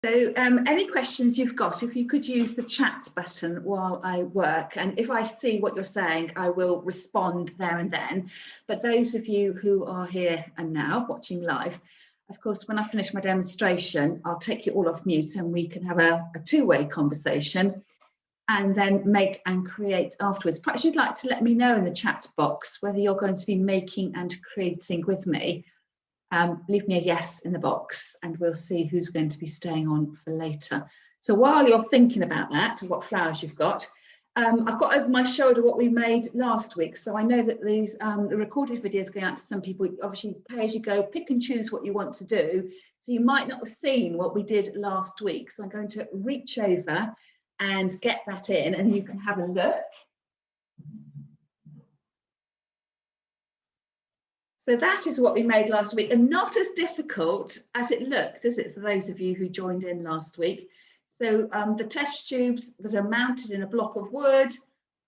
So any questions you've got, if you could use the chat button while I work, and if I see what you're saying, I will respond there and then. But those of you who are here and now watching live, of course, when I finish my demonstration, I'll take you all off mute and we can have a two-way conversation and then make and create afterwards. Perhaps you'd like to let me know in the chat box whether you're going to be making and creating with me. Leave me a yes in the box and we'll see who's going to be staying on for later. So while you're thinking about that, what flowers you've got, I've got over my shoulder what we made last week. So I know that these the recorded videos going out to some people, obviously pay as you go, pick and choose what you want to do. So you might not have seen what we did last week. So I'm going to reach over and get that in and you can have a look. So that is what we made last week, and not as difficult as it looked, is it, for those of you who joined in last week? So the test tubes that are mounted in a block of wood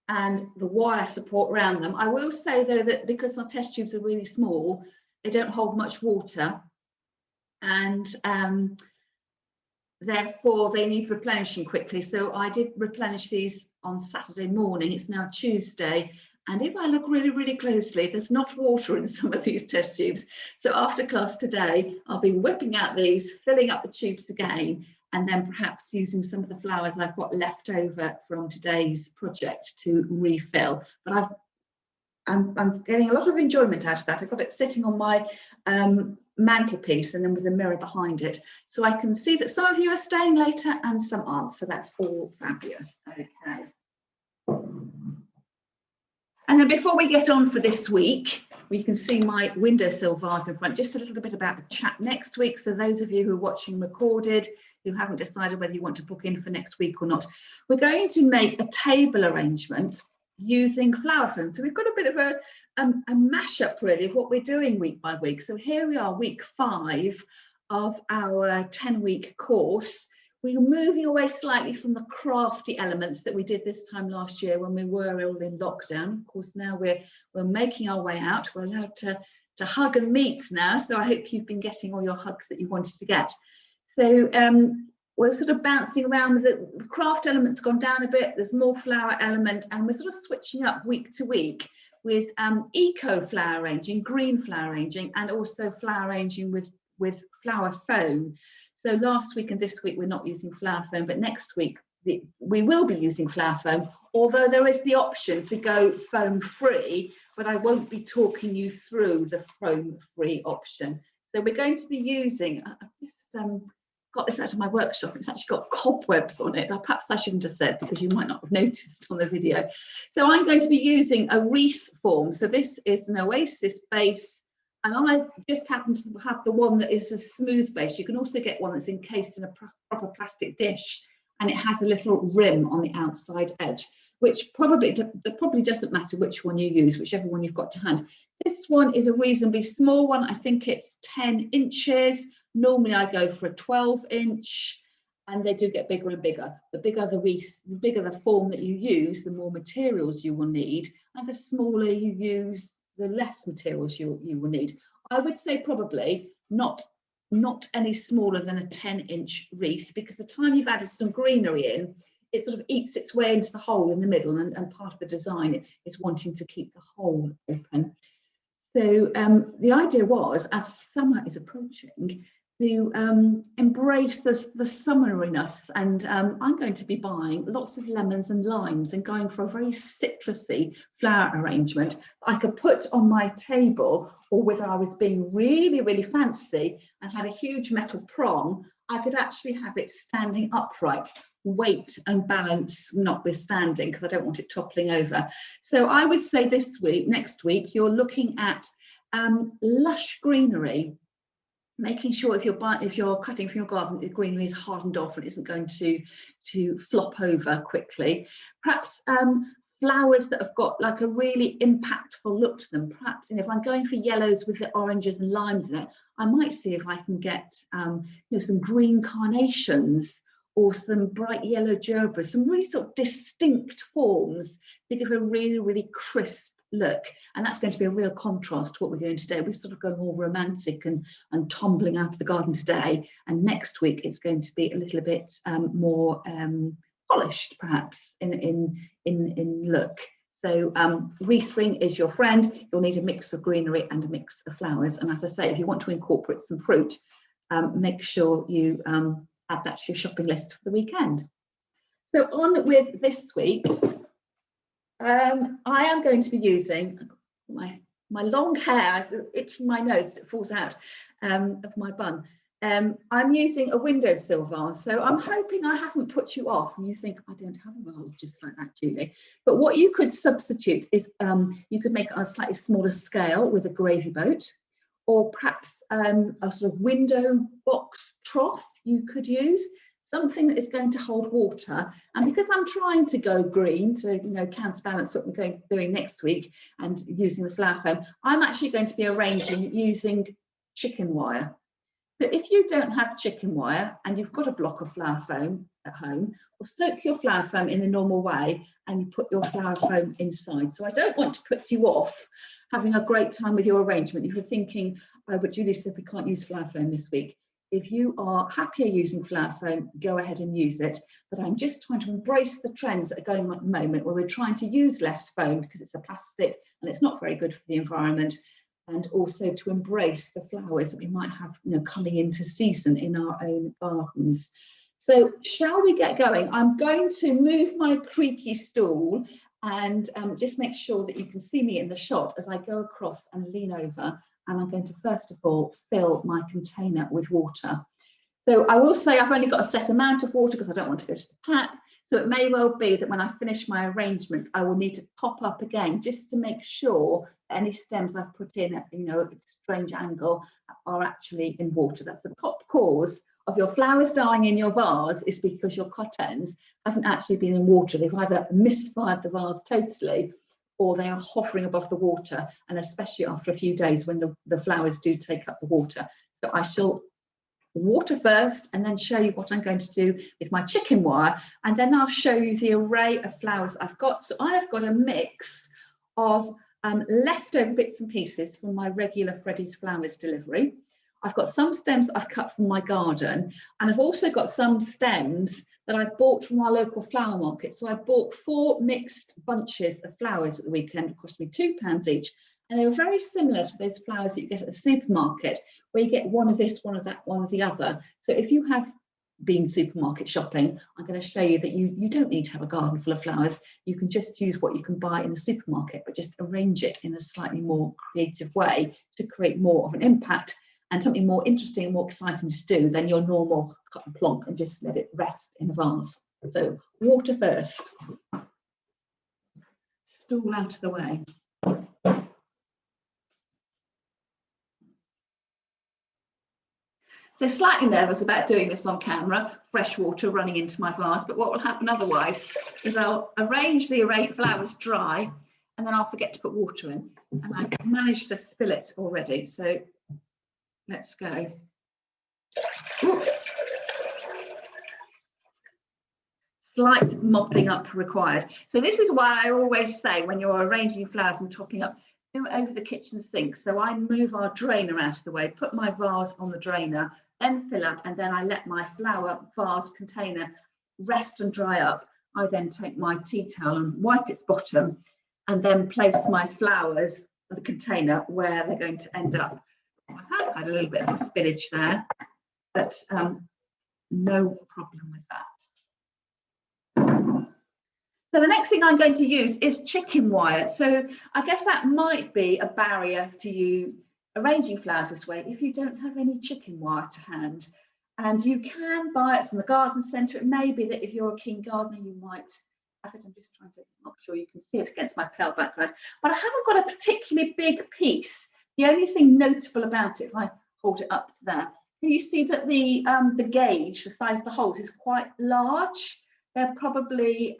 and the wire support around them. I will say though that because our test tubes are really small, they don't hold much water, and therefore they need replenishing quickly. So I did replenish these on Saturday morning. It's now Tuesday. And if I look really, really closely, there's not water in some of these test tubes. So after class today, I'll be whipping out these, filling up the tubes again, and then perhaps using some of the flowers I've got left over from today's project to refill. But I'm getting a lot of enjoyment out of that. I've got it sitting on my mantelpiece and then with a mirror behind it. So I can see that some of you are staying later and some aren't. So that's all fabulous. Okay. And then before we get on for this week, we can see my windowsill vase in front, just a little bit about the chat next week. So those of you who are watching recorded, who haven't decided whether you want to book in for next week or not, we're going to make a table arrangement using flower foam. So we've got a bit of a mashup really of what we're doing week by week. So here we are, week 5 of our 10-week course. We're moving away slightly from the crafty elements that we did this time last year when we were all in lockdown. Of course, now we're making our way out. We're allowed to hug and meet now. So I hope you've been getting all your hugs that you wanted to get. So we're sort of bouncing around. The craft element's gone down a bit. There's more flower element, and we're sort of switching up week to week with eco flower arranging, green flower arranging, and also flower arranging with flower foam. So last week and this week we're not using flower foam, but next week we will be using flower foam, although there is the option to go foam free, but I won't be talking you through the foam free option. So we're going to be using, I've got this out of my workshop, it's actually got cobwebs on it. Perhaps I shouldn't have said because you might not have noticed on the video. So I'm going to be using a wreath form. So this is an Oasis base. And I just happen to have the one that is a smooth base. You can also get one that's encased in a proper plastic dish, and it has a little rim on the outside edge, which probably doesn't matter which one you use, whichever one you've got to hand. This one is a reasonably small one. I think it's 10 inches. Normally I go for a 12-inch, and they do get bigger and bigger. The bigger the wreath, the bigger the form that you use, the more materials you will need, and the smaller you use, the less materials you will need. I would say probably not any smaller than a 10-inch wreath, because the time you've added some greenery in, it sort of eats its way into the hole in the middle, and part of the design is wanting to keep the hole open. So the idea was, as summer is approaching, to embrace the summeriness, and I'm going to be buying lots of lemons and limes and going for a very citrusy flower arrangement I could put on my table, or whether I was being really, really fancy and had a huge metal prong, I could actually have it standing upright, weight and balance notwithstanding, because I don't want it toppling over. So I would say next week, you're looking at lush greenery, making sure if you're cutting from your garden, the greenery is hardened off and isn't going to flop over quickly. Perhaps flowers that have got like a really impactful look to them. Perhaps, and if I'm going for yellows with the oranges and limes in it, I might see if I can get some green carnations or some bright yellow gerbera, some really sort of distinct forms to give a really, really crisp look, and that's going to be a real contrast to what we're doing today. We're sort of going all romantic and tumbling out of the garden today, and next week it's going to be a little bit more polished, perhaps in look. So wreathing is your friend. You'll need a mix of greenery and a mix of flowers, and as I say, if you want to incorporate some fruit, make sure you add that to your shopping list for the weekend. So on with this week, I am going to be using my long hair, itching my nose, it falls out of my bun. I'm using a windowsill vase, so I'm hoping I haven't put you off and you think, I don't have a vase just like that, Julie. But what you could substitute is you could make it on a slightly smaller scale with a gravy boat, or perhaps a sort of window box trough you could use. Something that is going to hold water. And because I'm trying to go green to counterbalance what I'm doing next week and using the flower foam, I'm actually going to be arranging using chicken wire. So if you don't have chicken wire and you've got a block of flower foam at home, or soak your flower foam in the normal way and you put your flower foam inside. So I don't want to put you off having a great time with your arrangement. If you're thinking, oh, but Julie said we can't use flower foam this week. If you are happier using flower foam, go ahead and use it. But I'm just trying to embrace the trends that are going on at the moment, where we're trying to use less foam because it's a plastic and it's not very good for the environment, and also to embrace the flowers that we might have coming into season in our own gardens. So shall we get going? I'm going to move my creaky stool and just make sure that you can see me in the shot as I go across and lean over. And I'm going to first of all fill my container with water. So I will say I've only got a set amount of water because I don't want to go to the tap. So it may well be that when I finish my arrangement, I will need to top up again just to make sure that any stems I've put in at a strange angle are actually in water. That's the top cause of your flowers dying in your vase, is because your cotyledons haven't actually been in water. They've either misfired the vase totally, or they are hovering above the water, and especially after a few days when the flowers do take up the water. So I shall water first and then show you what I'm going to do with my chicken wire, and then I'll show you the array of flowers I've got. So I have got a mix of leftover bits and pieces from my regular Freddy's Flowers delivery. I've got some stems I've cut from my garden, and I've also got some stems that I bought from our local flower market. So I bought 4 mixed bunches of flowers at the weekend. It cost me £2 each. And they were very similar to those flowers that you get at the supermarket, where you get one of this, one of that, one of the other. So if you have been supermarket shopping, I'm going to show you that you don't need to have a garden full of flowers. You can just use what you can buy in the supermarket, but just arrange it in a slightly more creative way to create more of an impact and something more interesting and more exciting to do than your normal cut and plonk and just let it rest in a vase. So water first. Stool out of the way. So slightly nervous about doing this on camera, fresh water running into my vase, but what will happen otherwise is I'll arrange the flowers dry and then I'll forget to put water in, and I've managed to spill it already. So let's go. Oops. Slight mopping up required. So this is why I always say when you're arranging flowers and topping up, do it over the kitchen sink. So I move our drainer out of the way, put my vase on the drainer, then fill up, and then I let my flower vase container rest and dry up. I then take my tea towel and wipe its bottom, and then place my flowers in the container where they're going to end up. I have had a little bit of spillage there, but no problem with that. So the next thing I'm going to use is chicken wire. So I guess that might be a barrier to you arranging flowers this way if you don't have any chicken wire to hand. And you can buy it from the garden centre. It may be that if you're a keen gardener, you might have it. I'm just trying to, not sure you can see it against my pale background, but I haven't got a particularly big piece. The only thing notable about it, if I hold it up to there, can you see that the gauge, the size of the holes, is quite large? They're probably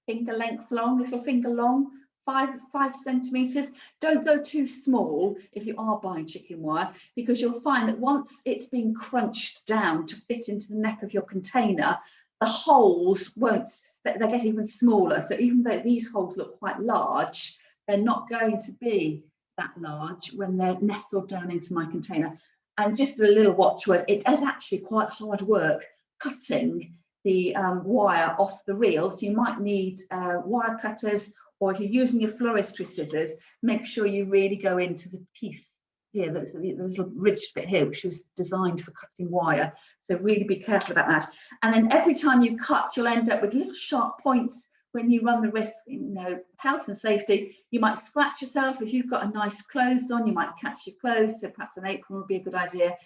finger length long, little finger long, 5 centimetres. Don't go too small if you are buying chicken wire, because you'll find that once it's been crunched down to fit into the neck of your container, the holes won't they get even smaller. So even though these holes look quite large, they're not going to be that large when they're nestled down into my container. And just a little watchword, it is actually quite hard work cutting the wire off the reel. So you might need wire cutters, or if you're using your floristry scissors, make sure you really go into the teeth here. There's the little ridged bit here, which was designed for cutting wire. So really be careful about that. And then every time you cut, you'll end up with little sharp points when you run the risk, you know, health and safety. You might scratch yourself. If you've got a nice clothes on, you might catch your clothes. So perhaps an apron would be a good idea.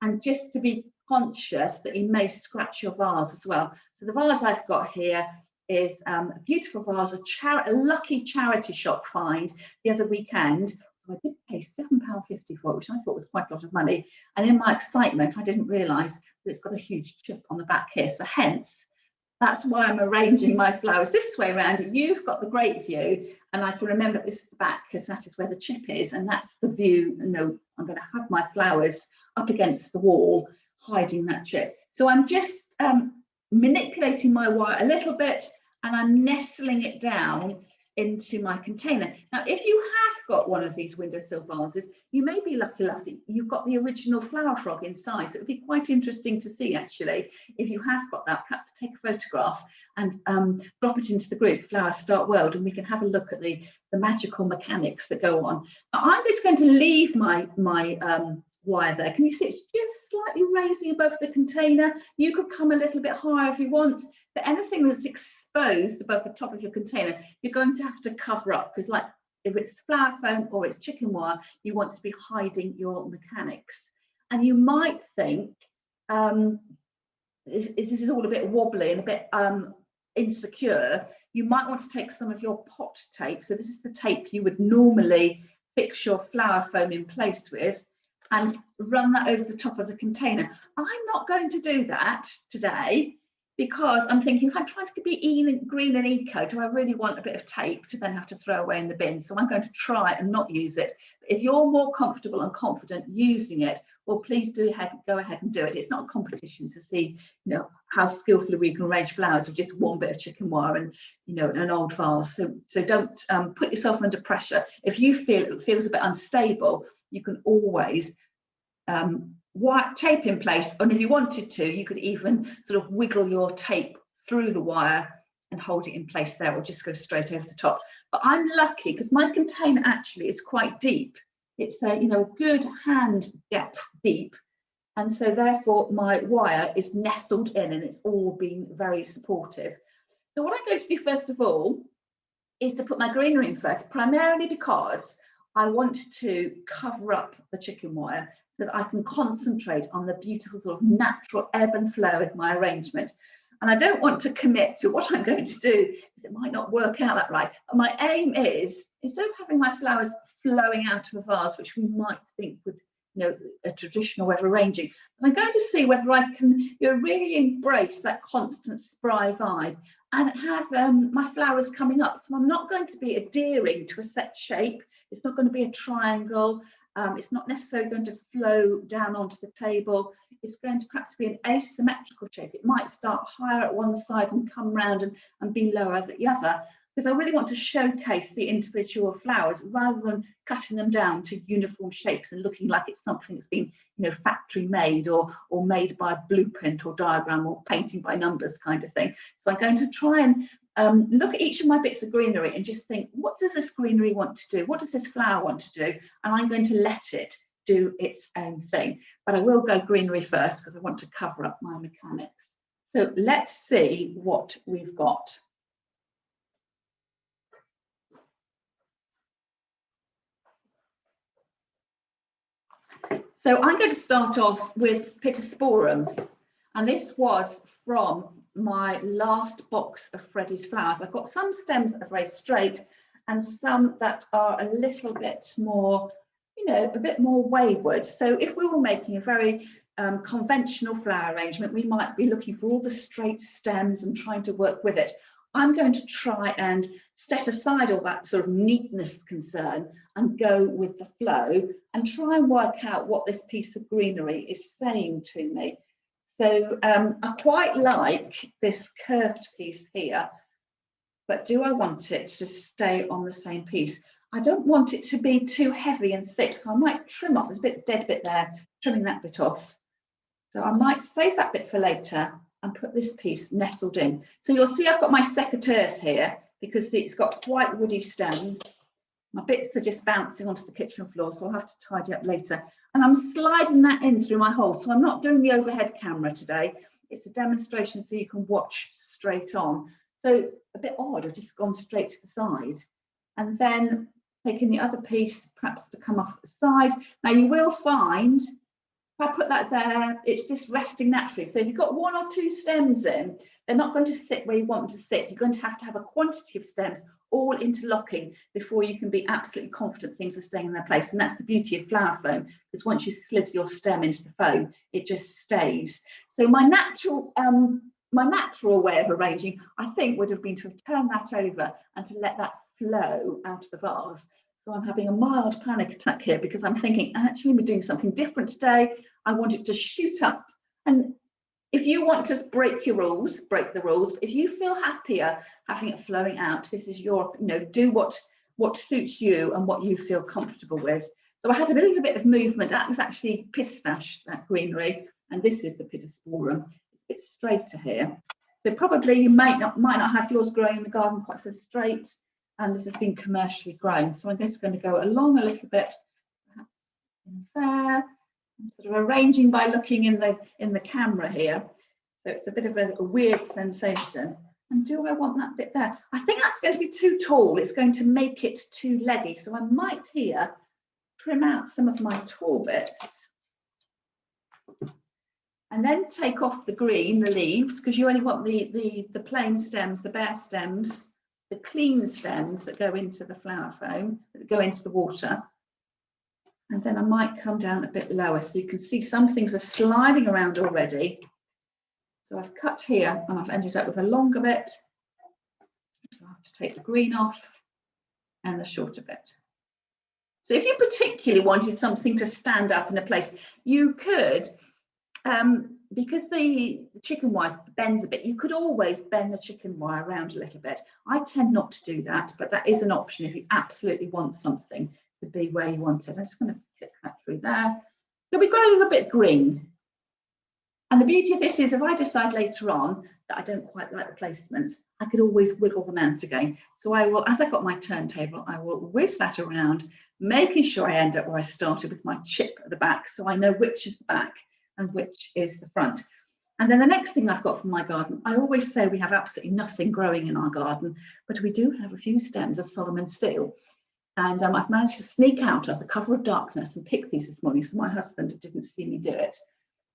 And just to be conscious that you may scratch your vase as well. So the vase I've got here is a beautiful vase, a lucky charity shop find the other weekend. I did pay £7.50 for it, which I thought was quite a lot of money. And in my excitement, I didn't realise that it's got a huge chip on the back here. So hence, that's why I'm arranging my flowers this way around. You've got the great view, and I can remember this is the back because that is where the chip is, and that's the view. You know, I'm going to have my flowers up against the wall, hiding that chip. So I'm just manipulating my wire a little bit, and I'm nestling it down into my container. Now, if you have got one of these windowsill vases, you may be lucky enough that you've got the original flower frog inside. So it would be quite interesting to see, actually, if you have got that, perhaps take a photograph and drop it into the group Flower Start World, and we can have a look at the magical mechanics that go on. Now, I'm just going to leave my wire there. Can you see it's just slightly raising above the container? You could come a little bit higher if you want, but anything that's exposed above the top of your container, you're going to have to cover up, because like if it's flower foam or it's chicken wire, you want to be hiding your mechanics. And you might think this is all a bit wobbly and a bit insecure. You might want to take some of your pot tape. So this is the tape you would normally fix your flower foam in place with, and run that over the top of the container. I'm not going to do that today, because I'm thinking, if I'm trying to be green and eco, do I really want a bit of tape to then have to throw away in the bin? So I'm going to try and not use it. But if you're more comfortable and confident using it, well, please go ahead and do it. It's not a competition to see, you know, how skillfully we can arrange flowers with just one bit of chicken wire and, you know, an old vase. So don't put yourself under pressure. If you feel it feels a bit unstable, you can always tape in place, and if you wanted to, you could even sort of wiggle your tape through the wire and hold it in place there, or just go straight over the top. But I'm lucky because my container actually is quite deep. It's a, you know, a good hand depth deep, and so therefore my wire is nestled in, and it's all been very supportive. So what I'm going to do first of all is to put my greenery in first, primarily because I want to cover up the chicken wire so that I can concentrate on the beautiful sort of natural ebb and flow of my arrangement. And I don't want to commit to what I'm going to do, because it might not work out that right. But my aim is, instead of having my flowers flowing out of a vase, which we might think would, you know, a traditional way of arranging, I'm going to see whether I can, you know, really embrace that Constance Spry vibe and have my flowers coming up. So I'm not going to be adhering to a set shape. It's not going to be a triangle. It's not necessarily going to flow down onto the table. It's going to perhaps be an asymmetrical shape. It might start higher at one side and come round and be lower at the other, because I really want to showcase the individual flowers rather than cutting them down to uniform shapes and looking like it's something that's been, you know, factory made or made by blueprint or diagram or painting by numbers kind of thing. So I'm going to try and look at each of my bits of greenery and just think, what does this greenery want to do? What does this flower want to do? And I'm going to let it do its own thing. But I will go greenery first because I want to cover up my mechanics. So let's see what we've got. So I'm going to start off with Pittosporum, and this was from my last box of Freddie's flowers. I've got some stems that are very straight and some that are a little bit more, you know, a bit more wayward. So if we were making a very conventional flower arrangement, we might be looking for all the straight stems and trying to work with it. I'm going to try and set aside all that sort of neatness concern and go with the flow and try and work out what this piece of greenery is saying to me. So I quite like this curved piece here, but do I want it to stay on the same piece? I don't want it to be too heavy and thick, so I might trim off. There's a bit dead bit there, trimming that bit off. So I might save that bit for later and put this piece nestled in. So you'll see I've got my secateurs here because it's got quite woody stems. My bits are just bouncing onto the kitchen floor, so I'll have to tidy up later. And I'm sliding that in through my hole. So I'm not doing the overhead camera today. It's a demonstration so you can watch straight on. So a bit odd, I've just gone straight to the side. And then taking the other piece, perhaps to come off the side. Now you will find, if I put that there, it's just resting naturally. So if you've got 1 or 2 stems in, they're not going to sit where you want them to sit. You're going to have a quantity of stems all interlocking before you can be absolutely confident things are staying in their place. And that's the beauty of flower foam, because once you slid your stem into the foam, it just stays. So my natural way of arranging, I think, would have been to have turned that over and to let that flow out of the vase. So I'm having a mild panic attack here because I'm thinking, actually, we're doing something different today. I want it to shoot up. And if you want to break your rules, break the rules. But if you feel happier having it flowing out, this is your, do what suits you and what you feel comfortable with. So I had a little bit of movement. That was actually pistache, that greenery, and this is the pittosporum. It's a bit straighter here. So probably you might not have yours growing in the garden quite so straight, and this has been commercially grown. So I'm just going to go along a little bit, perhaps in there. I'm sort of arranging by looking in the camera here. So it's a bit of a weird sensation. And do I want that bit there? I think that's going to be too tall. It's going to make it too leggy. So I might here trim out some of my tall bits. And then take off the green, the leaves, because you only want the plain stems, the bare stems, the clean stems that go into the flower foam, that go into the water. And then I might come down a bit lower so you can see some things are sliding around already. So I've cut here and I've ended up with a longer bit. So I have to take the green off and the shorter bit. So if you particularly wanted something to stand up in a place, you could, because the chicken wire bends a bit, you could always bend the chicken wire around a little bit. I tend not to do that, but that is an option if you absolutely want something to be where you want it. I'm just going to flick that through there. So we've got a little bit green. And the beauty of this is if I decide later on that I don't quite like the placements, I could always wiggle them out again. So I will, as I got my turntable, I will whiz that around, making sure I end up where I started with my chip at the back, so I know which is the back and which is the front. And then the next thing I've got from my garden, I always say we have absolutely nothing growing in our garden, but we do have a few stems of Solomon seal. And I've managed to sneak out of the cover of darkness and pick these this morning, so my husband didn't see me do it.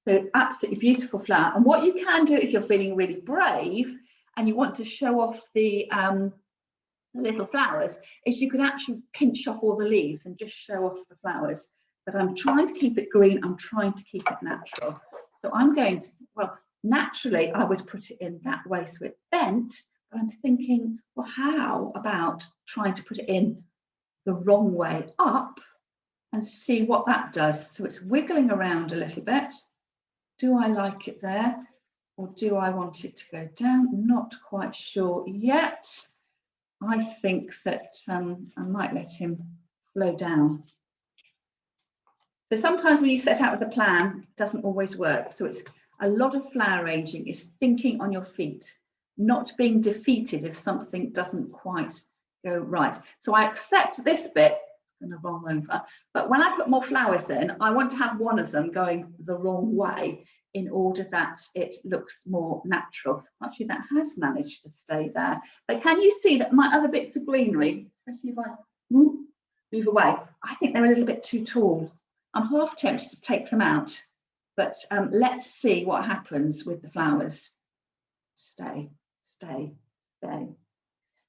So absolutely beautiful flower. And what you can do if you're feeling really brave and you want to show off the little flowers is you could actually pinch off all the leaves and just show off the flowers. But I'm trying to keep it green. I'm trying to keep it natural. So I'm going to, well, naturally I would put it in that way so it's bent. But I'm thinking, well, how about trying to put it in the wrong way up and see what that does. So it's wiggling around a little bit. Do I like it there, or do I want it to go down? Not quite sure yet. I think that I might let him flow down. So sometimes when you set out with a plan, it doesn't always work. So it's a lot of flower arranging is thinking on your feet, not being defeated if something doesn't quite go right. So I accept this bit, I'm going to roll over, but when I put more flowers in, I want to have one of them going the wrong way in order that it looks more natural. Actually, that has managed to stay there. But can you see that my other bits of greenery, especially if I move away, I think they're a little bit too tall. I'm half tempted to take them out, but let's see what happens with the flowers. Stay, stay, stay.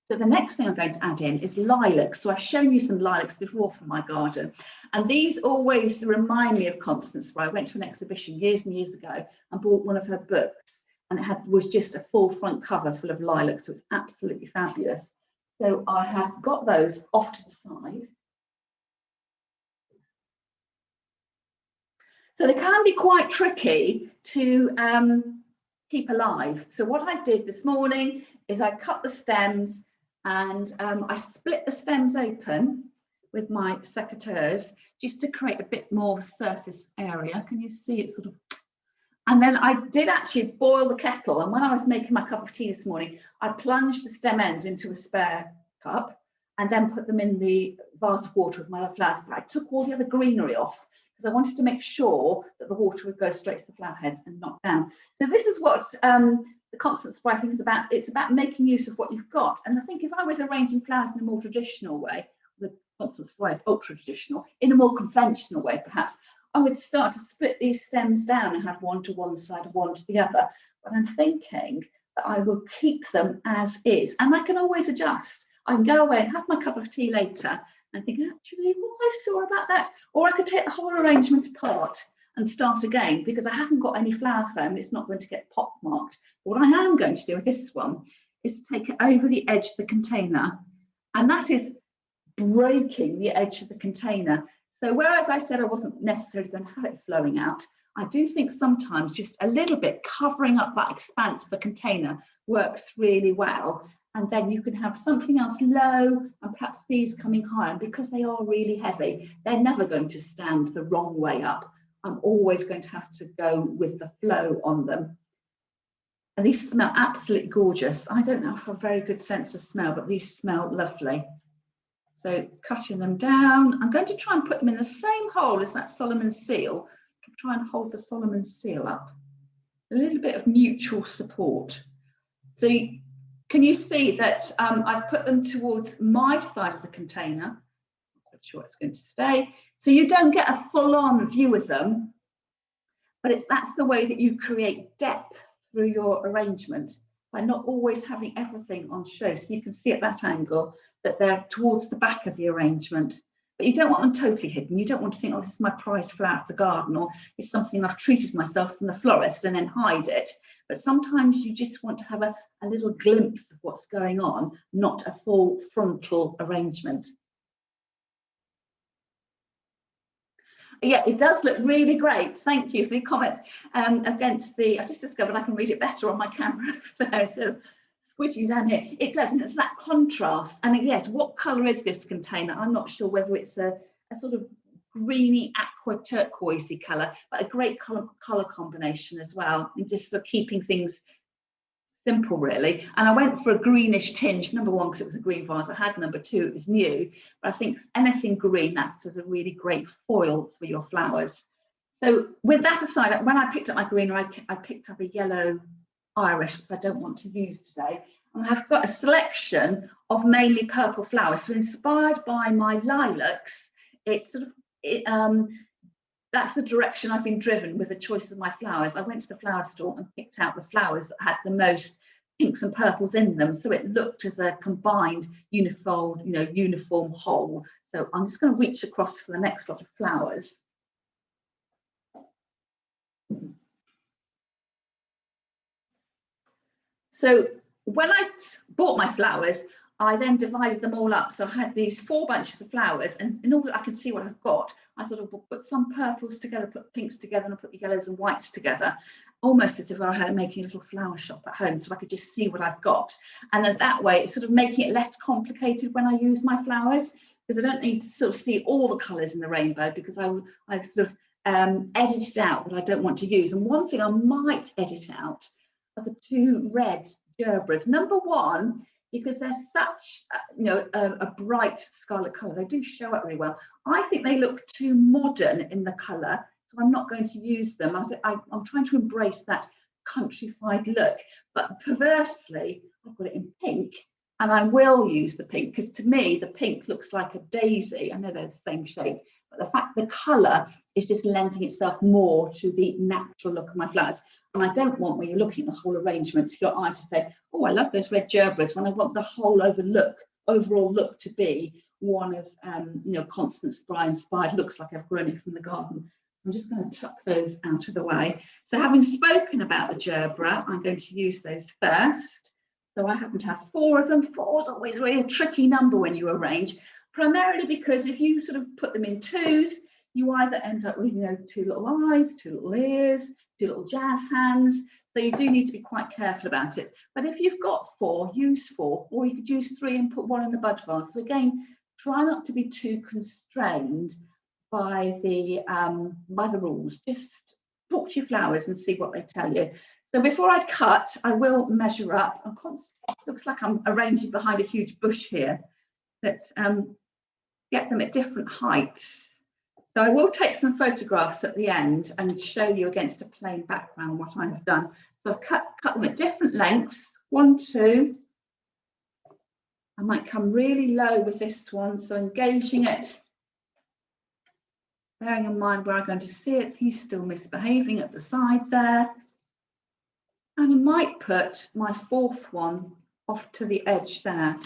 So the next thing I'm going to add in is lilacs. So I've shown you some lilacs before from my garden. And these always remind me of Constance Spry. I went to an exhibition years and years ago and bought one of her books. And it was just a full front cover full of lilacs. So it's absolutely fabulous. So I have got those off to the side. So they can be quite tricky to keep alive. So what I did this morning is I cut the stems And I split the stems open with my secateurs just to create a bit more surface area. Can you see it sort of? And then I did actually boil the kettle. And when I was making my cup of tea this morning, I plunged the stem ends into a spare cup and then put them in the vase of water with my other flowers. But I took all the other greenery off because I wanted to make sure that the water would go straight to the flower heads and not down. So this is what the Constance Spry thing is about. It's about making use of what you've got. And I think if I was arranging flowers in a more traditional way, the Constance Spry is ultra traditional, in a more conventional way perhaps, I would start to split these stems down and have one to one side and one to the other. But I'm thinking that I will keep them as is, and I can always adjust. I can go away and have my cup of tea later and think, actually, was I sure about that? Or I could take the whole arrangement apart and start again, because I haven't got any flower foam. It's not going to get pot marked. But what I am going to do with this one is take it over the edge of the container, and that is breaking the edge of the container. So whereas I said I wasn't necessarily going to have it flowing out, I do think sometimes just a little bit covering up that expanse of a container works really well. And then you can have something else low and perhaps these coming higher. And because they are really heavy, they're never going to stand the wrong way up. I'm always going to have to go with the flow on them. And these smell absolutely gorgeous. I don't have a very good sense of smell, but these smell lovely. So cutting them down, I'm going to try and put them in the same hole as that Solomon's seal to try and hold the Solomon's seal up. A little bit of mutual support. So can you see that I've put them towards my side of the container? I'm not quite sure it's going to stay. So you don't get a full-on view of them, but that's the way that you create depth through your arrangement, by not always having everything on show. So you can see at that angle that they're towards the back of the arrangement, but you don't want them totally hidden. You don't want to think, oh, this is my prized flower for the garden, or it's something I've treated myself from the florist, and then hide it. But sometimes you just want to have a little glimpse of what's going on, not a full frontal arrangement. Yeah, it does look really great. Thank you for the comments. Against the, I've just discovered I can read it better on my camera instead of squishing down here. It does, and it's that contrast. And yes, what colour is this container? I'm not sure whether it's a sort of greeny aqua turquoisey colour, but a great colour combination as well, and just sort of keeping things simple really. And I went for a greenish tinge, number one because it was a green vase I had, number two it was new, but I think anything green, that's a really great foil for your flowers. So with that aside, when I picked up my greenery, I picked up a yellow iris, which I don't want to use today, and I've got a selection of mainly purple flowers. So inspired by my lilacs, it's sort of that's the direction I've been driven with the choice of my flowers. I went to the flower store and picked out the flowers that had the most pinks and purples in them, so it looked as a combined uniform whole. So I'm just going to reach across for the next lot of flowers. So when I bought my flowers, I then divided them all up. So I had these 4 bunches of flowers, and in order I can see what I've got, I sort of put some purples together, put pinks together, and I put the yellows and whites together, almost as if I had making a little flower shop at home, so I could just see what I've got. And then that way, it's sort of making it less complicated when I use my flowers, because I don't need to sort of see all the colours in the rainbow, because I've sort of edited out what I don't want to use. And one thing I might edit out are the 2 red gerbras. Number one, because they're such a bright scarlet colour, they do show up really well. I think they look too modern in the colour, so I'm not going to use them. I'm trying to embrace that countrified look, but perversely I've got it in pink, and I will use the pink, because to me the pink looks like a daisy. I know they're the same shape, but the fact the colour is just lending itself more to the natural look of my flowers. And I don't want, when you're looking at the whole arrangement, your eye to say, oh, I love those red gerbras, when I want the whole overall look to be one of Constance Spry inspired looks, like I've grown it from the garden. So I'm just going to tuck those out of the way. So having spoken about the gerbera, I'm going to use those first. So I happen to have 4 of them. 4 is always really a tricky number when you arrange, primarily because if you sort of put them in 2s, you either end up with 2 little eyes, 2 little ears, 2 little jazz hands. So you do need to be quite careful about it. But if you've got 4, use 4, or you could use 3 and put 1 in the bud vase. So again, try not to be too constrained by the rules. Just talk to your flowers and see what they tell you. So before I cut, I will measure up. Looks like I'm arranging behind a huge bush here. Let's get them at different heights. So I will take some photographs at the end and show you against a plain background what I have done. So I've cut them at different lengths, 1, 2. I might come really low with this one, so engaging it, bearing in mind where I'm going to see it. He's still misbehaving at the side there. And I might put my 4th one off to the edge there.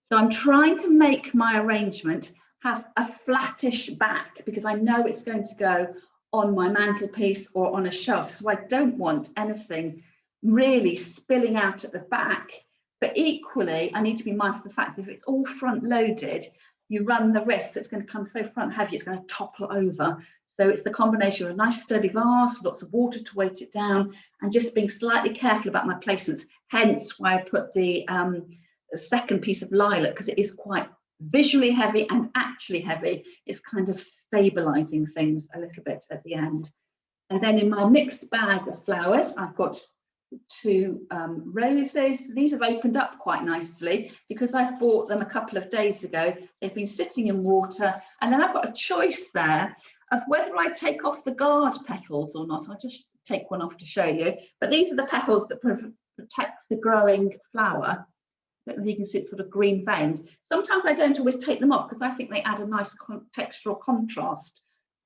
So I'm trying to make my arrangement have a flattish back because I know it's going to go on my mantelpiece or on a shelf. So I don't want anything really spilling out at the back. But equally, I need to be mindful of the fact that if it's all front loaded, you run the risk that it's going to come so front heavy, it's going to topple over. So it's the combination of a nice sturdy vase, lots of water to weight it down, and just being slightly careful about my placements. Hence why I put the second piece of lilac, because it is quite visually heavy and actually heavy. It's kind of stabilizing things a little bit at the end. And then in my mixed bag of flowers, I've got 2 roses. These have opened up quite nicely because I bought them a couple of days ago. They've been sitting in water, and then I've got a choice there of whether I take off the guard petals or not. I'll just take one off to show you. But these are the petals that protect the growing flower. You can see it's sort of green veined. Sometimes I don't always take them off because I think they add a nice textural contrast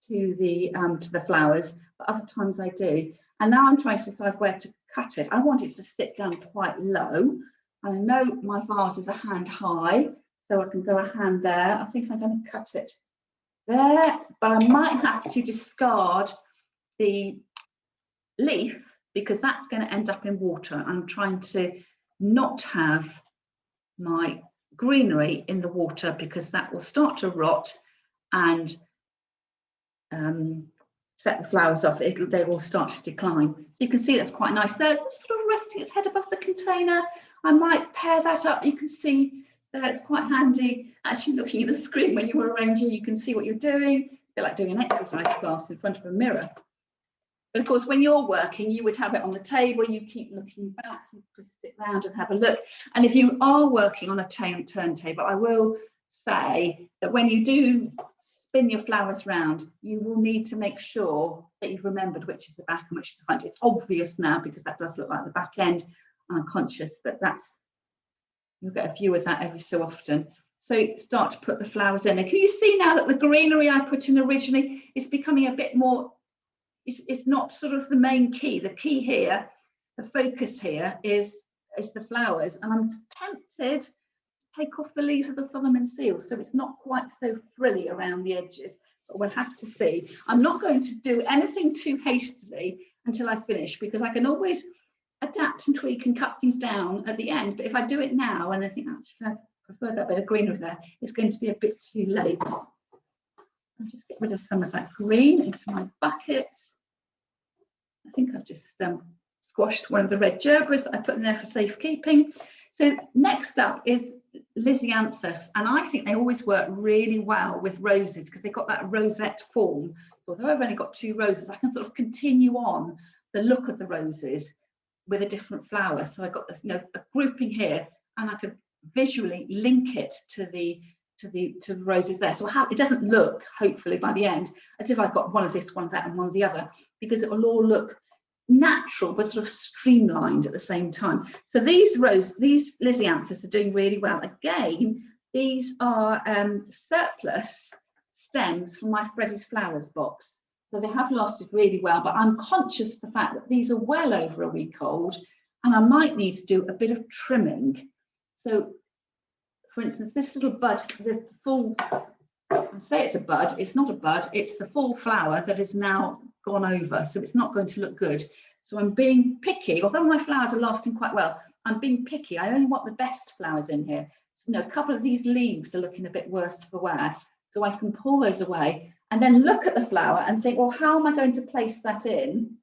to the flowers, but other times I do. And now I'm trying to decide where to cut it. I want it to sit down quite low. I know my vase is a hand high, so I can go a hand there. I think I'm going to cut it there, but I might have to discard the leaf because that's going to end up in water. I'm trying to not have my greenery in the water because that will start to rot and set the flowers off. They will start to decline. So you can see that's quite nice there. It's sort of resting its head above the container. I might pair that up. You can see that it's quite handy actually looking at the screen when you're arranging. You can see what you're doing. They're like doing an exercise class in front of a mirror. But of course, when you're working, you would have it on the table, you keep looking back, you twist it round and have a look. And if you are working on a turntable, I will say that when you do spin your flowers round, you will need to make sure that you've remembered which is the back and which is the front. It's obvious now because that does look like the back end. I'm conscious that you'll get a view of that every so often. So start to put the flowers in. And can you see now that the greenery I put in originally is becoming a bit more, it's not sort of the main key. The key here, the focus here is the flowers. And I'm tempted to take off the leaves of the Solomon seal so it's not quite so frilly around the edges, but we'll have to see. I'm not going to do anything too hastily until I finish because I can always adapt and tweak and cut things down at the end. But if I do it now and I think actually I prefer that bit of greenery there, it's going to be a bit too late. I'll just get rid of some of that green into my bucket. I think I've just squashed one of the red gerberas that I put in there for safekeeping. So next up is Lysianthus, and I think they always work really well with roses because they've got that rosette form. So although I've only got 2 roses, I can sort of continue on the look of the roses with a different flower. So I got this, a grouping here, and I could visually link it to the roses there. So it doesn't look, hopefully by the end, as if I've got one of this, one of that, and one of the other, because it will all look natural but sort of streamlined at the same time. So these Lysianthus are doing really well. Again, these are surplus stems from my Freddie's Flowers box. So they have lasted really well, but I'm conscious of the fact that these are well over a week old and I might need to do a bit of trimming. So for instance, this little bud, the full, I say it's a bud, it's not a bud, it's the full flower that is now gone over, so it's not going to look good. So I'm being picky, although my flowers are lasting quite well, I'm being picky. I only want the best flowers in here. So, a couple of these leaves are looking a bit worse for wear, so I can pull those away and then look at the flower and think, well, how am I going to place that in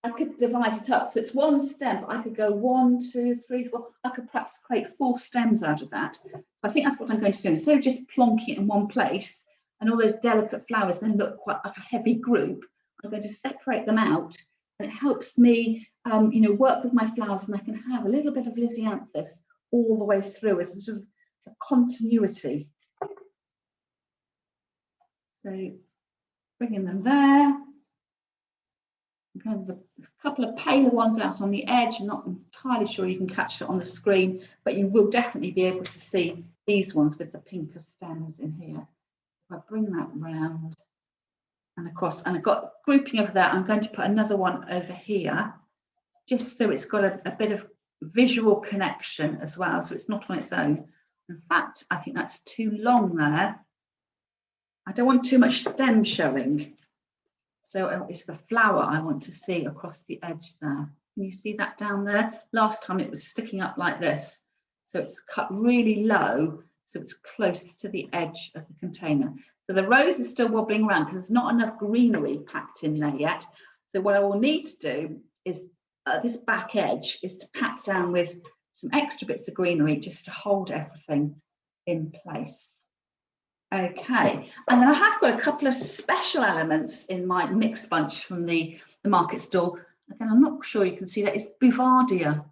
I could divide it up. So it's one stem, but I could go 1, 2, 3, 4. I could perhaps create 4 stems out of that. So I think that's what I'm going to do. Instead of just plonking it in one place and all those delicate flowers then look quite like a heavy group, I'm going to separate them out. And it helps me, you know, work with my flowers, and I can have a little bit of lisianthus all the way through as a sort of a continuity. So bringing them there. Kind of a couple of paler ones out on the edge. I'm not entirely sure you can catch it on the screen, but you will definitely be able to see these ones with the pinker stems in here. If I bring that round and across, and I've got a grouping of that, I'm going to put another one over here, just so it's got a bit of visual connection as well, so it's not on its own. In fact, I think that's too long there. I don't want too much stem showing. So it's the flower I want to see across the edge there. Can you see that down there? Last time it was sticking up like this. So it's cut really low, so it's close to the edge of the container. So the rose is still wobbling around because there's not enough greenery packed in there yet. So what I will need to do is this back edge is to pack down with some extra bits of greenery just to hold everything in place. Okay, and then I have got a couple of special elements in my mixed bunch from the market stall. Again, I'm not sure you can see that. It's Bouvardia.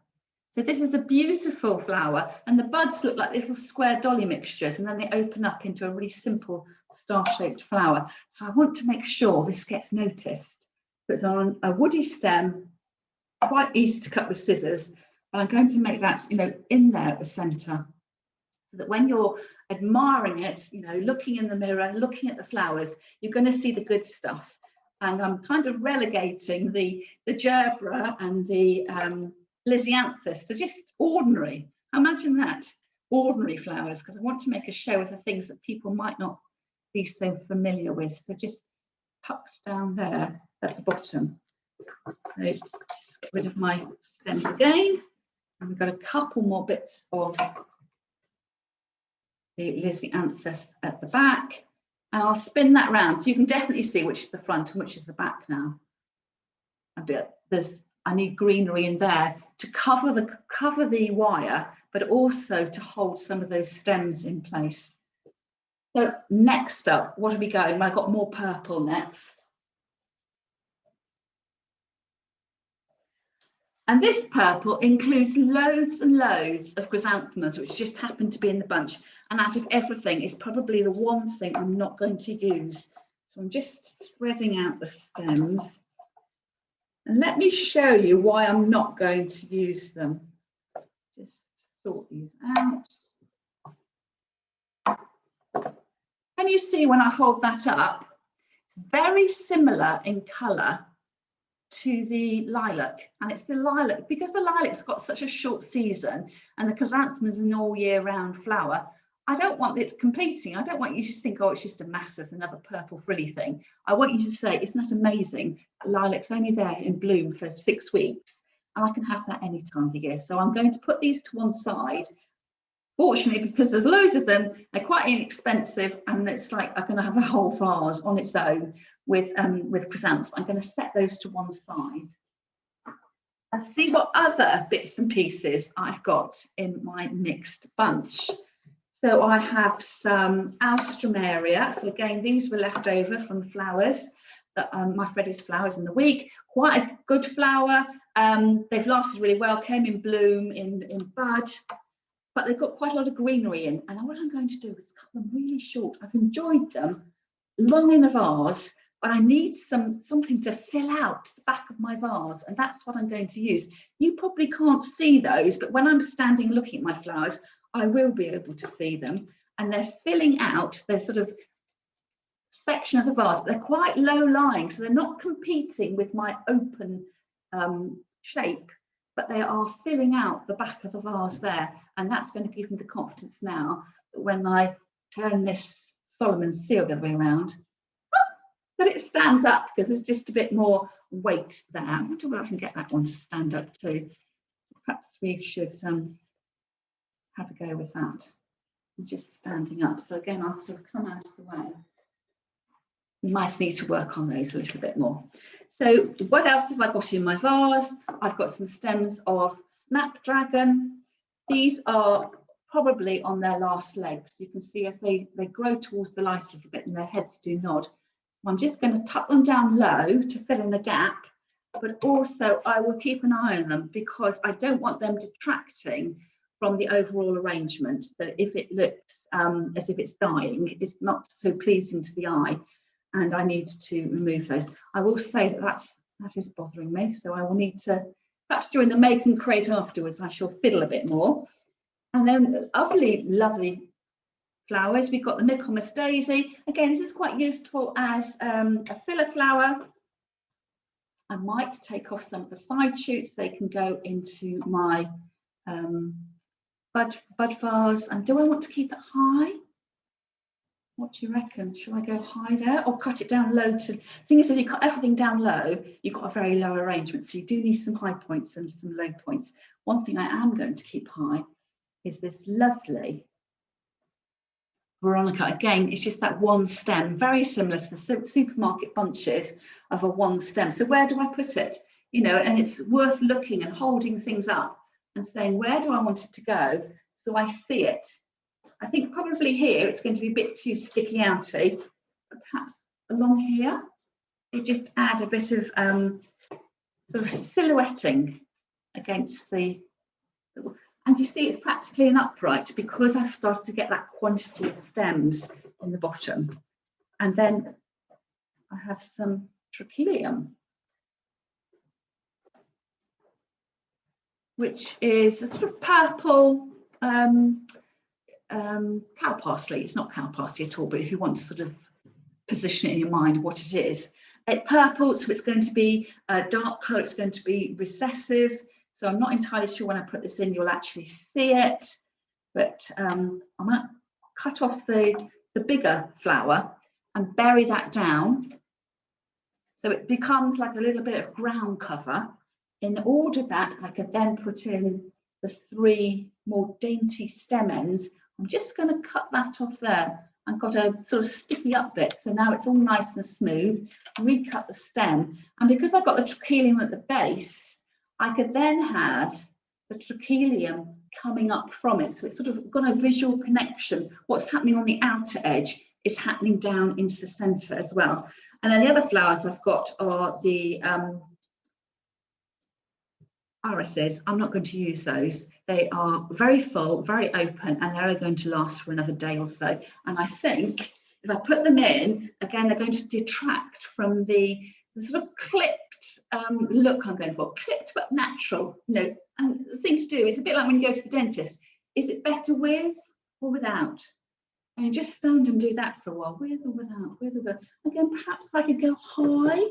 So this is a beautiful flower, and the buds look like little square dolly mixtures, and then they open up into a really simple star-shaped flower. So I want to make sure this gets noticed. So it's on a woody stem, quite easy to cut with scissors, and I'm going to make that, you know, in there at the centre, so that when you're admiring it, you know, looking in the mirror, looking at the flowers, you're going to see the good stuff. And I'm kind of relegating the gerbera and the lisianthus to just ordinary. Imagine that, ordinary flowers, because I want to make a show of the things that people might not be so familiar with. So just tucked down there at the bottom. So just get rid of my stems again. And we've got a couple more bits of the lisianthus at the back, and I'll spin that round so you can definitely see which is the front and which is the back now. I need greenery in there to cover the wire, but also to hold some of those stems in place. So next up, what are we going? I've got more purple next. And this purple includes loads and loads of chrysanthemums, which just happen to be in the bunch. And out of everything, it's probably the one thing I'm not going to use. So I'm just threading out the stems. And let me show you why I'm not going to use them. Just sort these out. Can you see when I hold that up? It's very similar in colour to the lilac, and it's the lilac because the lilac's got such a short season and the chrysanthemum is an all year round flower. I don't want it competing. I don't want you to think, oh, it's just a massive another purple frilly thing. I want you to say, isn't that amazing? Lilac's only there in bloom for 6 weeks, and I can have that any time of the year. So I'm going to put these to one side. Fortunately, because there's loads of them, they're quite inexpensive, and it's like I'm going to have a whole vase on its own with chrysanthemums. I'm going to set those to one side and see what other bits and pieces I've got in my mixed bunch. So I have some alstroemeria. So again, these were left over from the flowers, that my Freddie's flowers in the week. Quite a good flower. They've lasted really well, came in bloom, in bud, but they've got quite a lot of greenery in. And what I'm going to do is cut them really short. I've enjoyed them long in a vase, but I need something to fill out the back of my vase, and that's what I'm going to use. You probably can't see those, but when I'm standing looking at my flowers, I will be able to see them, and they're filling out their sort of section of the vase, but they're quite low lying, so they're not competing with my open shape, but they are filling out the back of the vase there, and that's going to give me the confidence now that when I turn this Solomon's seal the other way around, that it stands up, because there's just a bit more weight there. I wonder where I can get that one to stand up too. Perhaps we should have a go with that. I'm just standing up. So again, I'll sort of come out of the way. You might need to work on those a little bit more. So what else have I got in my vase? I've got some stems of snapdragon. These are probably on their last legs. You can see as they grow towards the light a little bit and their heads do nod. So I'm just going to tuck them down low to fill in the gap, but also I will keep an eye on them because I don't want them detracting from the overall arrangement. That if it looks as if it's dying, it's not so pleasing to the eye, and I need to remove those. I will say that is bothering me, so I will need to, perhaps during the make and create afterwards, I shall fiddle a bit more. And then lovely flowers. We've got the Michaelmas daisy. Again, this is quite useful as a filler flower. I might take off some of the side shoots. They can go into my bud vase. And do I want to keep it high? What do you reckon? Shall I go high there or cut it down low? The thing is, if you cut everything down low, you've got a very low arrangement. So you do need some high points and some low points. One thing I am going to keep high is this lovely Veronica. Again, it's just that one stem, very similar to the supermarket bunches of a one stem. So where do I put it? You know, and it's worth looking and holding things up and saying, where do I want it to go so I see it? I think probably here it's going to be a bit too sticky outy, but perhaps along here, they just add a bit of sort of silhouetting against the, and you see it's practically an upright because I've started to get that quantity of stems in the bottom. And then I have some trachelium, which is a sort of purple cow parsley. It's not cow parsley at all, but if you want to sort of position it in your mind what it is. It's purple, so it's going to be a dark colour, it's going to be recessive. So I'm not entirely sure when I put this in, you'll actually see it, but I might cut off the bigger flower and bury that down. So it becomes like a little bit of ground cover. In order that I could then put in the 3 more dainty stem ends, I'm just going to cut that off there. I've got a sort of sticky up bit, so now it's all nice and smooth. Recut the stem, and because I've got the trachelium at the base, I could then have the trachelium coming up from it. So it's sort of got a visual connection. What's happening on the outer edge is happening down into the centre as well. And then the other flowers I've got are the irises. I'm not going to use those. They are very full, very open, and they're going to last for another day or so. And I think if I put them in, again, they're going to detract from the sort of clipped look I'm going for. Clipped but natural, you know. And the thing to do is a bit like when you go to the dentist. Is it better with or without? And just stand and do that for a while, with or without, with or without. Again, perhaps I could go high.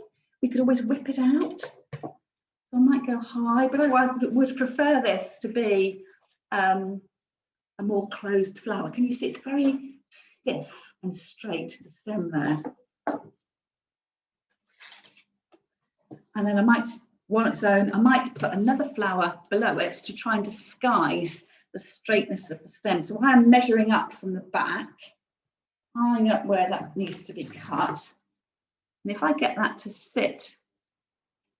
We could always whip it out. I might go high, but I would prefer this to be a more closed flower. Can you see it's very stiff and straight, the stem there. And then I might, on its own, I might put another flower below it to try and disguise the straightness of the stem. So I'm measuring up from the back, eyeing up where that needs to be cut. And if I get that to sit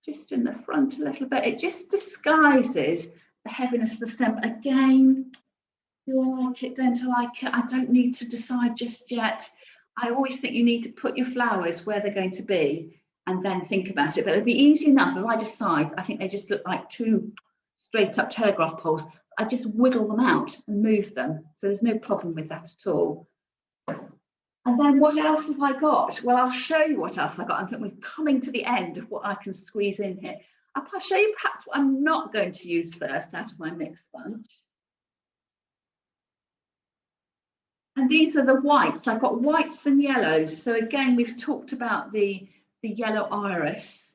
just in the front a little bit, it just disguises the heaviness of the stem. Again, do I like it, don't I like it? I don't need to decide just yet. I always think you need to put your flowers where they're going to be and then think about it. But it'll be easy enough if I decide, I think they just look like 2 straight up telegraph poles. I just wiggle them out and move them. So there's no problem with that at all. And then what else have I got? Well, I'll show you what else I got. I think we're coming to the end of what I can squeeze in here. I'll show you perhaps what I'm not going to use first out of my mixed bunch. And these are the whites. I've got whites and yellows. So again, we've talked about the yellow iris.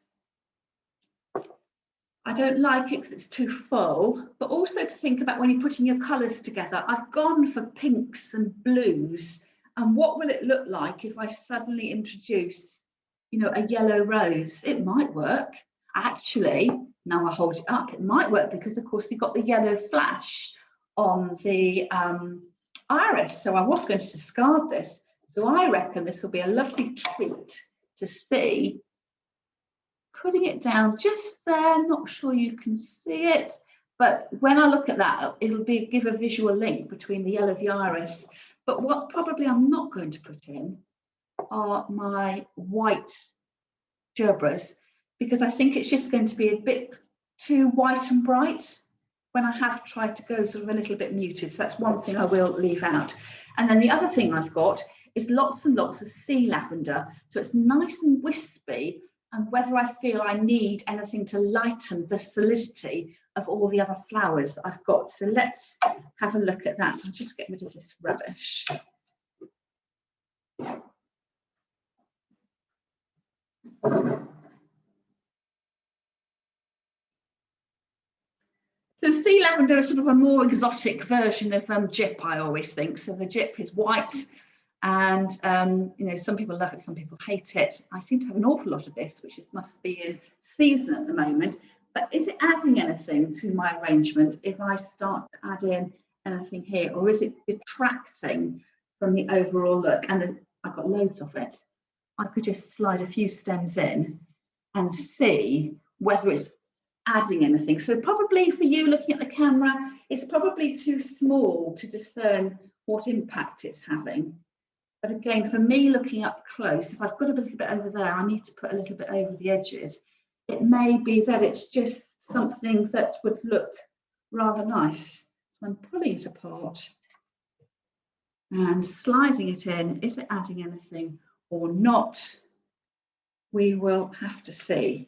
I don't like it because it's too full, but also to think about when you're putting your colours together. I've gone for pinks and blues. And what will it look like if I suddenly introduce, you know, a yellow rose? It might work. Actually, now I hold it up, it might work because, of course, you've got the yellow flash on the iris. So I was going to discard this. So I reckon this will be a lovely treat to see putting it down just there, not sure you can see it, but when I look at that, it'll give a visual link between the yellow of the iris. But what probably I'm not going to put in are my white gerbras, because I think it's just going to be a bit too white and bright when I have tried to go sort of a little bit muted. So that's one thing I will leave out. And then the other thing I've got is lots and lots of sea lavender. So it's nice and wispy, and whether I feel I need anything to lighten the solidity of all the other flowers I've got. So let's have a look at that. I'll just get rid of this rubbish. So sea lavender is sort of a more exotic version of gyp, I always think. So the gyp is white, and you know, some people love it, some people hate it. I seem to have an awful lot of this, which must be in season at the moment. But is it adding anything to my arrangement if I start to add in anything here, or is it detracting from the overall look? And I've got loads of it. I could just slide a few stems in and see whether it's adding anything. So probably for you looking at the camera, it's probably too small to discern what impact it's having. But again, for me looking up close, if I've got a little bit over there, I need to put a little bit over the edges. It may be that it's just something that would look rather nice. So I'm pulling it apart and sliding it in. Is it adding anything or not? We will have to see.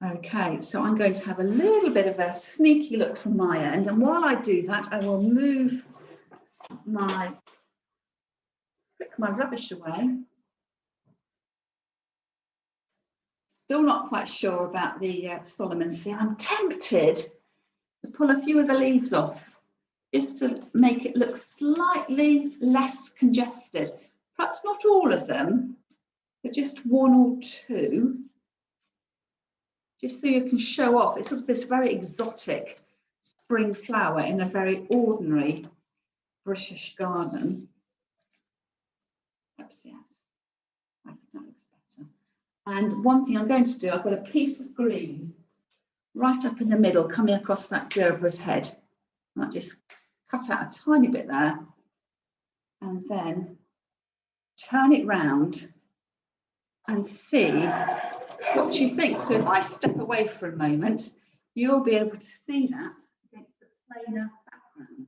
Okay, so I'm going to have a little bit of a sneaky look from my end, and while I do that, I will move my rubbish away. Still not quite sure about the Solomon Sea. I'm tempted to pull a few of the leaves off just to make it look slightly less congested. Perhaps not all of them, but just one or two. Just so you can show off. It's sort of this very exotic spring flower in a very ordinary British garden. Perhaps, yes, I think that looks better. And one thing I'm going to do, I've got a piece of green right up in the middle coming across that gerbra's head. I might just cut out a tiny bit there and then turn it round and see what you think. So if I step away for a moment, you'll be able to see that against the plainer background.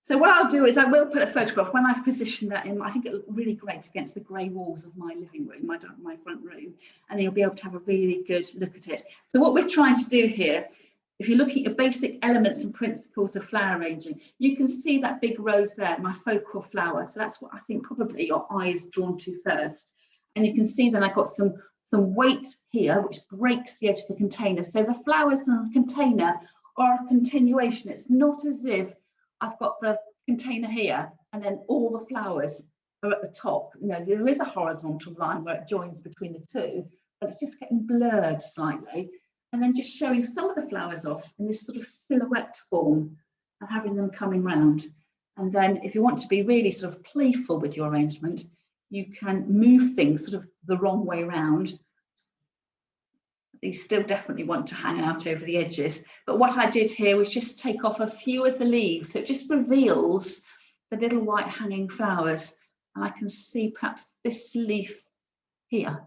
So what I'll do is I will put a photograph when I've positioned that in. I think it looked really great against the grey walls of my living room, my front room, and then you'll be able to have a really good look at it. So what we're trying to do here, if you're looking at basic elements and principles of flower arranging, you can see that big rose there, my focal flower. So that's what I think probably your eye is drawn to first. And you can see then I've got some weight here, which breaks the edge of the container. So the flowers in the container are a continuation. It's not as if I've got the container here and then all the flowers are at the top. You know, there is a horizontal line where it joins between the two, but it's just getting blurred slightly. And then just showing some of the flowers off in this sort of silhouette form and having them coming round. And then if you want to be really sort of playful with your arrangement, you can move things sort of the wrong way round. You still definitely want to hang out over the edges. But what I did here was just take off a few of the leaves. So it just reveals the little white hanging flowers. And I can see perhaps this leaf here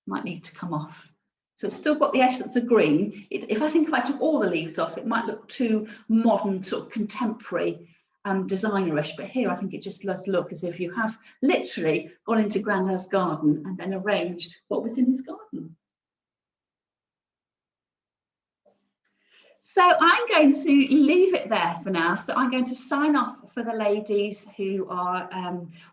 might need to come off. So it's still got the essence of green. If I took all the leaves off, it might look too modern, sort of contemporary, designerish. But here I think it just does look as if you have literally gone into Grandad's garden and then arranged what was in his garden. So I'm going to leave it there for now. So I'm going to sign off for the ladies who are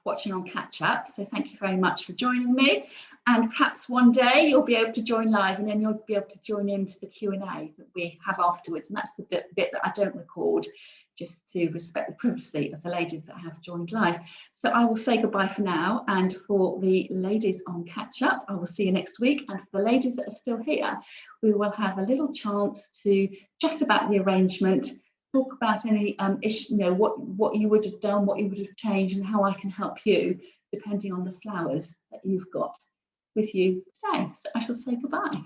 watching on catch up. So thank you very much for joining me. And perhaps one day you'll be able to join live, and then you'll be able to join into the Q&A that we have afterwards. And that's the bit that I don't record, just to respect the privacy of the ladies that have joined live. So I will say goodbye for now. And for the ladies on catch up, I will see you next week. And for the ladies that are still here, we will have a little chance to chat about the arrangement, talk about any issue, you know, what you would have done, what you would have changed, and how I can help you, depending on the flowers that you've got with you today. So I shall say goodbye.